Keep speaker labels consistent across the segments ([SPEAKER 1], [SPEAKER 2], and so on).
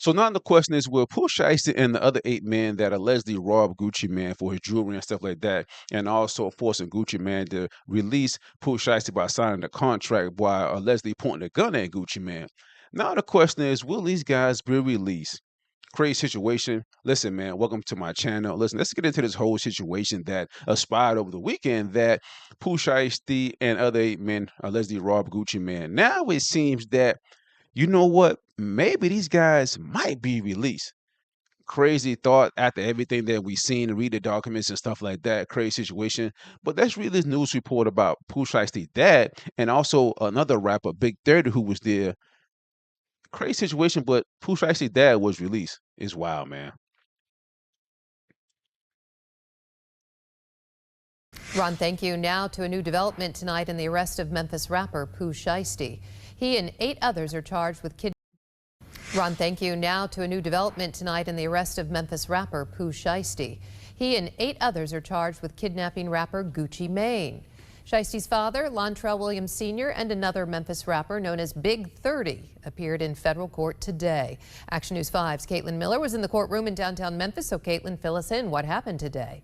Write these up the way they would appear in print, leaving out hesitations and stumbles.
[SPEAKER 1] So now the question is, will Pooh Shiesty and the other 8 men that allegedly robbed Gucci Man for his jewelry and stuff like that, and also forcing Gucci Man to release Pooh Shiesty by signing the contract while allegedly pointing a gun at Gucci Man? Now the question is, will these guys be released? Crazy situation. Listen, man, welcome to my channel. Listen, let's get into this whole situation that aspired over the weekend that Pooh Shiesty and other 8 men allegedly robbed Gucci Man. Now it seems that, you know what? Maybe these guys might be released. Crazy thought after everything that we seen and read the documents and stuff like that. Crazy situation. But let's read this news report about Pooh Shiesty's dad and also another rapper, Big 30, who was there. Crazy situation, but Pooh Shiesty's dad was released. It's wild, man.
[SPEAKER 2] Ron, thank you. Now to a new development tonight in the arrest of Memphis rapper Pooh Sheisty. He and 8 others are charged with kidnapping. Ron, thank you. Now to a new development tonight in the arrest of Memphis rapper Pooh Sheisty. He and 8 others are charged with kidnapping rapper Gucci Mane. Shiesty's father, Lontrell Williams Sr., and another Memphis rapper known as Big 30 appeared in federal court today. Action News 5's Caitlin Miller was in the courtroom in downtown Memphis. So Caitlin, fill us in. What happened today?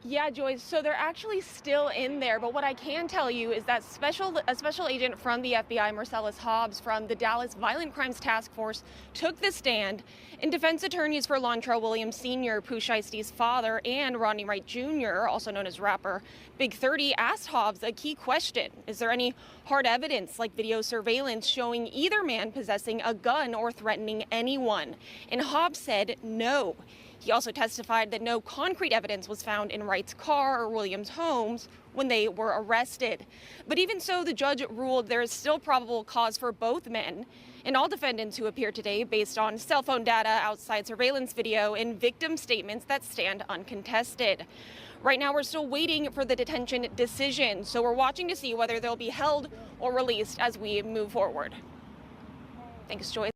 [SPEAKER 3] Yeah, Joyce, so they're actually still in there, but what I can tell you is that a special agent from the FBI, Marcellus Hobbs, from the Dallas Violent Crimes Task Force, took the stand, and defense attorneys for Lontrell Williams Sr., Pooh Shiesty's father, and Rodney Wright Jr., also known as rapper Big 30, asked Hobbs a key question. Is there any hard evidence, like video surveillance, showing either man possessing a gun or threatening anyone? And Hobbs said no. He also testified that no concrete evidence was found in Wright's car or Williams' homes when they were arrested. But even so, the judge ruled there is still probable cause for both men and all defendants who appear today based on cell phone data, outside surveillance video, and victim statements that stand uncontested. Right now, we're still waiting for the detention decision, so we're watching to see whether they'll be held or released as we move forward. Thanks, Joyce.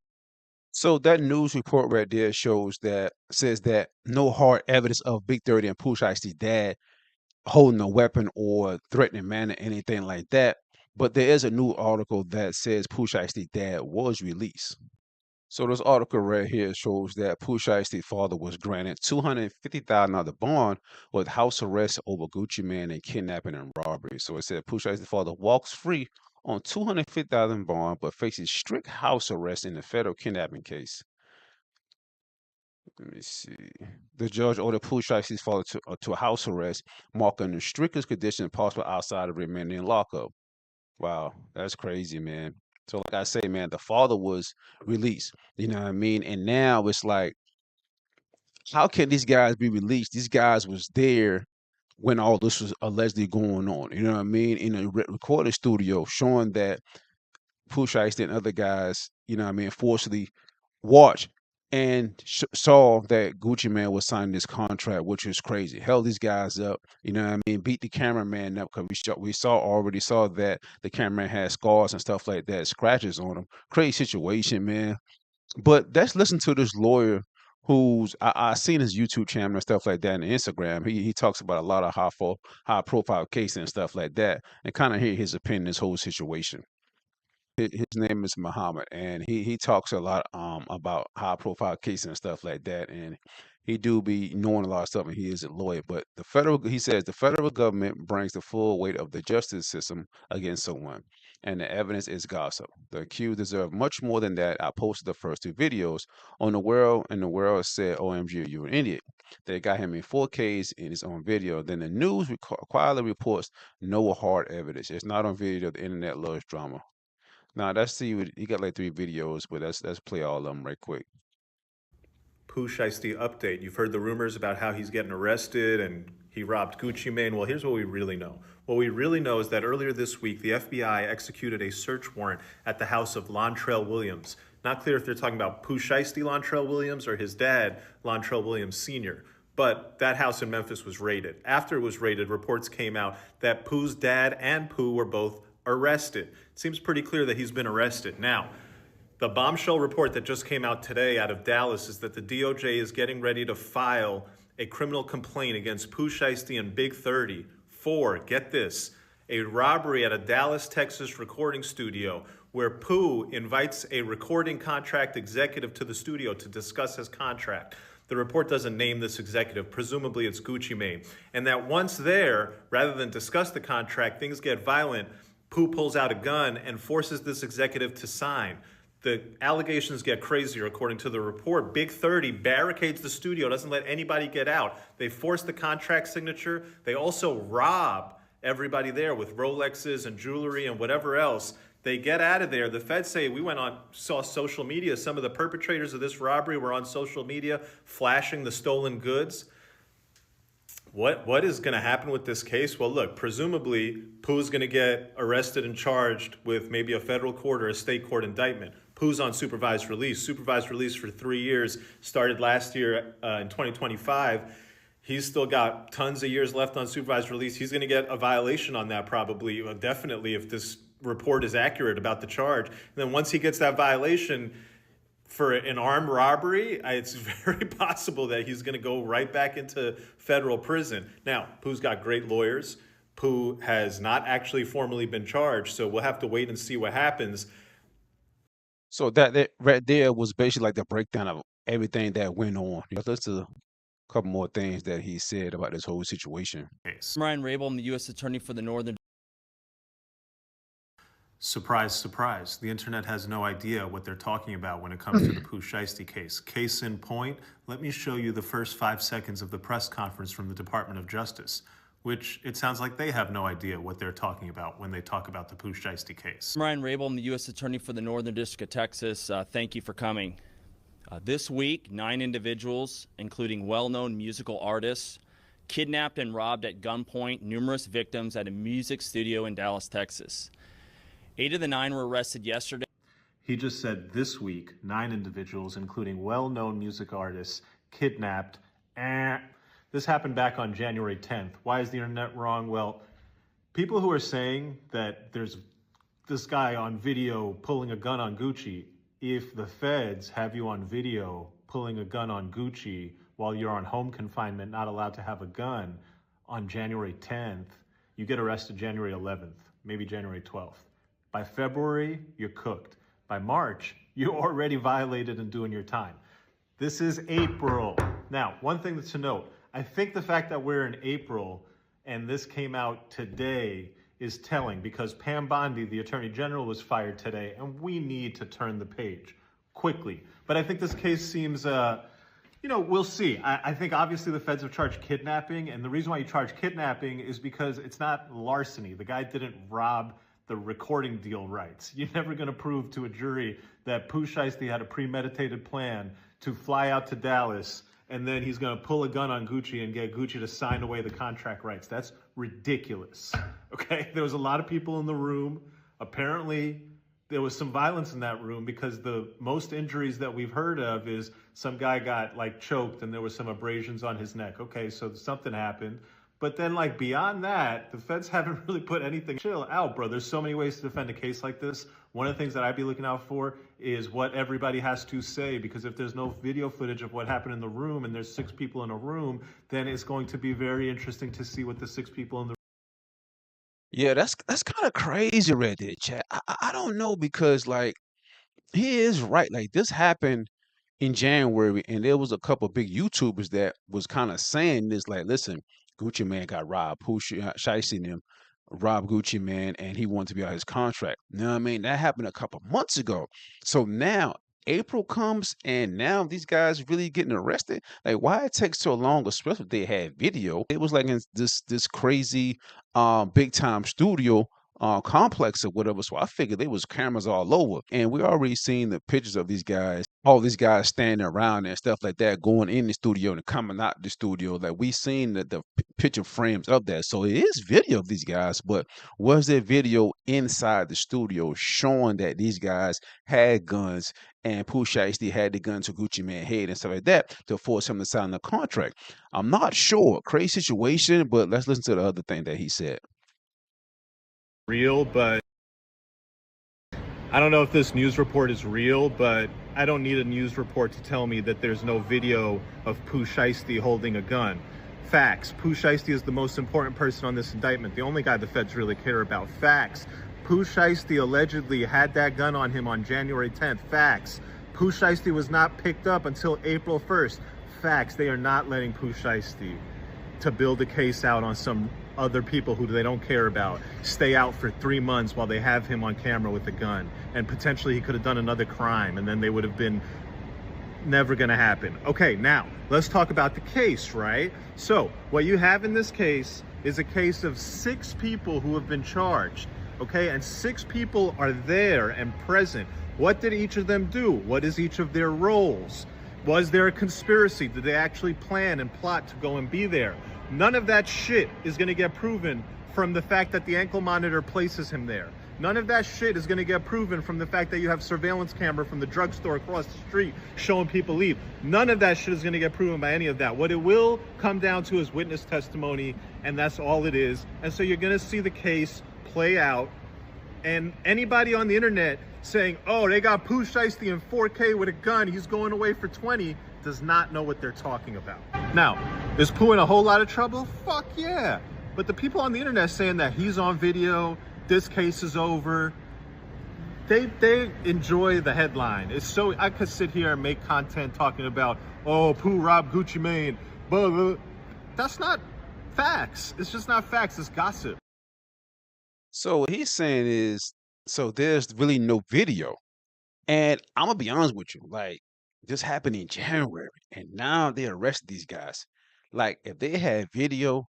[SPEAKER 1] So that news report right there says that no hard evidence of Big 30 and Pooh Shiesty's dad holding a weapon or threatening man or anything like that. But there is a new article that says Pooh Shiesty's dad was released. So this article right here shows that Pooh Shiesty's father was granted $250,000 bond with house arrest over Gucci Man and kidnapping and robbery. So it said Pooh Shiesty's father walks free on $250,000 bond, but faces strict house arrest in the federal kidnapping case. Let me see. The judge ordered Pooh Shiesty's father to a house arrest, marking the strictest condition possible outside of remaining in lockup. Wow, that's crazy, man. So, like I say, man, the father was released. You know what I mean? And now it's like, how can these guys be released? These guys was there when all this was allegedly going on. You know what I mean? In a recording studio, showing that Pooh Shiesty and other guys, you know what I mean, forcibly watched and saw that Gucci Man was signing this contract, which was crazy. Held these guys up, you know what I mean, beat the cameraman up because we already saw that the cameraman had scars and stuff like that, scratches on him. Crazy situation, man. But let's listen to this lawyer who's I seen his YouTube channel and stuff like that and Instagram. He talks about a lot of high profile cases and stuff like that, and kind of hear his opinion on this whole situation. His name is Muhammad, and he talks a lot about high profile cases and stuff like that, and he do be knowing a lot of stuff, and he is a lawyer. But he says the federal government brings the full weight of the justice system against someone, and the evidence is gossip. The accused deserve much more than that. I posted the first 2 videos on the world, and the world said, "OMG, you're an idiot." They got him in 4Ks in his own video. Then the news quietly reports no hard evidence. It's not on video. The internet loves drama. Now let's see. He got like 3 videos, but let's play all of them right quick.
[SPEAKER 4] Pooh Shiesty update. You've heard the rumors about how he's getting arrested and he robbed Gucci Mane. Well, here's what we really know. What we really know is that earlier this week, the FBI executed a search warrant at the house of Lontrell Williams. Not clear if they're talking about Pooh Shiesty Lontrell Williams or his dad, Lontrell Williams Sr., but that house in Memphis was raided. After it was raided, reports came out that Pooh's dad and Pooh were both arrested. It seems pretty clear that he's been arrested. Now, the bombshell report that just came out today out of Dallas is that the DOJ is getting ready to file a criminal complaint against Pooh Shiesty and Big 30 for, get this, a robbery at a Dallas, Texas recording studio where Pooh invites a recording contract executive to the studio to discuss his contract. The report doesn't name this executive. Presumably it's Gucci Mane. And that once there, rather than discuss the contract, things get violent. Pooh pulls out a gun and forces this executive to sign. The allegations get crazier, according to the report. Big 30 barricades the studio, doesn't let anybody get out. They force the contract signature. They also rob everybody there with Rolexes and jewelry and whatever else. They get out of there. The feds say, we saw social media. Some of the perpetrators of this robbery were on social media flashing the stolen goods. What is going to happen with this case? Well, look, presumably Pooh's going to get arrested and charged with maybe a federal court or a state court indictment. Pooh's on supervised release. Supervised release for 3 years, started last year in 2025. He's still got tons of years left on supervised release. He's going to get a violation on that probably, definitely, if this report is accurate about the charge. And then once he gets that violation for an armed robbery, it's very possible that he's going to go right back into federal prison. Now, Pooh's got great lawyers. Pooh has not actually formally been charged, so we'll have to wait and see what happens.
[SPEAKER 1] So that right there was basically like the breakdown of everything that went on. Let's do a couple more things that he said about this whole situation.
[SPEAKER 5] Ryan Rabel, I'm the U.S. Attorney for the Northern.
[SPEAKER 4] Surprise, surprise. The internet has no idea what they're talking about when it comes to the Pooh Sheisty case. Case in point, let me show you the first 5 seconds of the press conference from the Department of Justice, which it sounds like they have no idea what they're talking about when they talk about the Pooh Sheisty case.
[SPEAKER 5] Ryan Rabel, I'm the U.S. Attorney for the Northern District of Texas. Thank you for coming. This week, 9 individuals, including well-known musical artists, kidnapped and robbed at gunpoint numerous victims at a music studio in Dallas, Texas. 8 of the 9 were arrested yesterday.
[SPEAKER 4] He just said this week, 9 individuals, including well-known music artists, kidnapped. This happened back on January 10th. Why is the internet wrong? Well, people who are saying that there's this guy on video pulling a gun on Gucci, if the feds have you on video pulling a gun on Gucci while you're on home confinement, not allowed to have a gun, on January 10th, you get arrested January 11th, maybe January 12th. By February, you're cooked. By March, you're already violated and doing your time. This is April. Now, one thing to note, I think the fact that we're in April and this came out today is telling, because Pam Bondi, the Attorney General, was fired today, and we need to turn the page quickly. But I think this case seems, we'll see. I think obviously the feds have charged kidnapping, and the reason why you charge kidnapping is because it's not larceny. The guy didn't rob the recording deal rights. You're never going to prove to a jury that Pooh Sheisty had a premeditated plan to fly out to Dallas and then he's going to pull a gun on Gucci and get Gucci to sign away the contract rights. That's ridiculous. Okay, there was a lot of people in the room. Apparently, there was some violence in that room because the most injuries that we've heard of is some guy got choked and there was some abrasions on his neck. Okay, so something happened. But then beyond that, the feds haven't really put anything. Chill out, bro. There's so many ways to defend a case like this. One of the things that I'd be looking out for is what everybody has to say, because if there's no video footage of what happened in the room and there's 6 people in a room, then it's going to be very interesting to see what the 6 people in the
[SPEAKER 1] Yeah, that's kind of crazy right there, Chad. I don't know, because he is right. This happened in January, and there was a couple big YouTubers that was kind of saying this, listen, Gucci Mane got robbed. Pooh Sheisty and them robbed Gucci Mane, and he wanted to be out his contract. You know what I mean? That happened a couple months ago. So now April comes, and now these guys really getting arrested. Why it takes so long, especially if they had video? It was in this crazy big time studio complex or whatever. So I figured there was cameras all over, and we already seen the pictures of these guys, all these guys standing around and stuff like that, going in the studio and coming out the studio. We seen the picture frames of that. So it is video of these guys, but was there video inside the studio showing that these guys had guns and Pooh Sheisty had the gun to Gucci Mane's head and stuff like that to force him to sign the contract? I'm not sure. Crazy situation, but let's listen to the other thing that he said.
[SPEAKER 4] real, but I don't know if this news report is real, but I don't need a news report to tell me that there's no video of Pooh Sheisty holding a gun. Facts. Pooh Sheisty is the most important person on this indictment, the only guy the feds really care about. Facts. Pooh Sheisty allegedly had that gun on him on January 10th. Facts. Pooh Sheisty was not picked up until April 1st. Facts. They are not letting Pooh Sheisty to build a case out on some other people who they don't care about stay out for 3 months while they have him on camera with a gun, and potentially he could have done another crime, and then they would have been never gonna happen. Okay, now let's talk about the case, right? So what you have in this case is a case of 6 people who have been charged, okay? And 6 people are there and present. What did each of them do? What is each of their roles? Was there a conspiracy? Did they actually plan and plot to go and be there? None of that shit is gonna get proven from the fact that the ankle monitor places him there. None of that shit is gonna get proven from the fact that you have surveillance camera from the drugstore across the street showing people leave. None of that shit is gonna get proven by any of that. What it will come down to is witness testimony, and that's all it is. And so you're gonna see the case play out, and anybody on the internet saying, oh, they got Pooh Sheisty in 4K with a gun, he's going away for 20, does not know what they're talking about. Now, is Pooh in a whole lot of trouble? Fuck yeah. But the people on the internet saying that he's on video, this case is over, they enjoy the headline. It's so, I could sit here and make content talking about, oh, Pooh robbed Gucci Mane, blah, blah. That's not facts. It's just not facts, it's gossip.
[SPEAKER 1] So what he's saying is, so there's really no video. And I'm gonna be honest with you, like this happened in January, and now they arrested these guys. Like if they had video,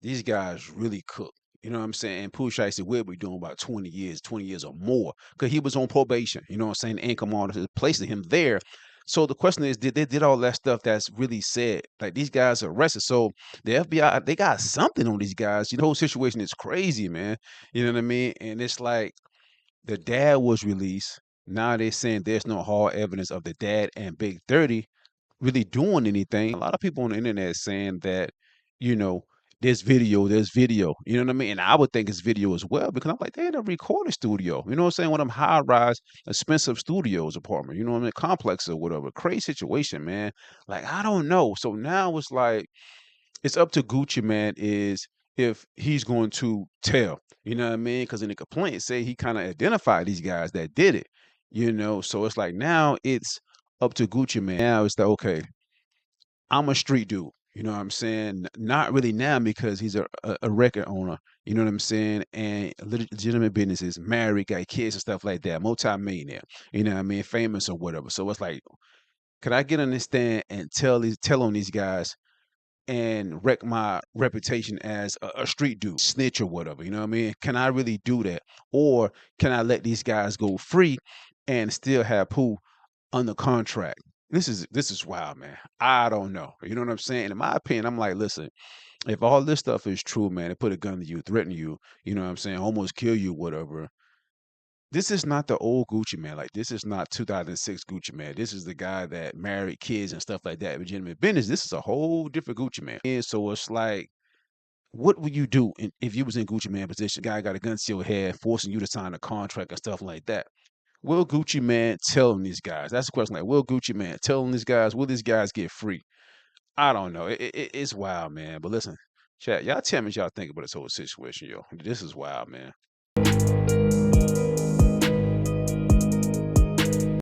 [SPEAKER 1] these guys really cooked. You know what I'm saying? And Pooh Shiesty will be doing about 20 years or more, because he was on probation. You know what I'm saying? The income auditor placed him there. So the question is, did they did all that stuff that's really said? Like these guys are arrested. So the FBI, they got something on these guys. You know, the whole situation is crazy, man. You know what I mean? And it's like the dad was released. Now they're saying there's no hard evidence of the dad and Big 30 really doing anything. A lot of people on the internet saying that, you know, there's video, you know what I mean? And I would think it's video as well, because I'm like, they're in a recording studio, you know what I'm saying? One of them high-rise, expensive studios apartment, you know what I mean? Complex or whatever. Crazy situation, man. Like, I don't know. So now it's like, it's up to Gucci Man is if he's going to tell, you know what I mean? Because in the complaint, say he kind of identified these guys that did it, you know? So it's like now it's up to Gucci Man. Now it's like, okay, I'm a street dude. You know what I'm saying? Not really now, because he's a record owner. You know what I'm saying? And legitimate businesses, married, got kids and stuff like that. Multi-millionaire. You know what I mean? Famous or whatever. So it's like, could I get on this stand and tell on these guys and wreck my reputation as a street dude, snitch or whatever? You know what I mean? Can I really do that? Or can I let these guys go free and still have Pooh under contract? This is wild, man. I don't know. You know what I'm saying? In my opinion, I'm like, listen, if all this stuff is true, man, they put a gun to you, threaten you, you know what I'm saying, almost kill you, whatever. This is not the old Gucci Man. Like, this is not 2006 Gucci Man. This is the guy that married kids and stuff like that, legitimate business. This is a whole different Gucci Man. And so it's like, what would you do if you was in Gucci Man position? Guy got a gun to your head, forcing you to sign a contract and stuff like that. Will Gucci Man tell these guys? That's the question. Like, will Gucci Man tell these guys? Will these guys get free? I don't know. It's wild, man. But listen, chat, y'all tell me what y'all think about this whole situation, yo. This is wild, man.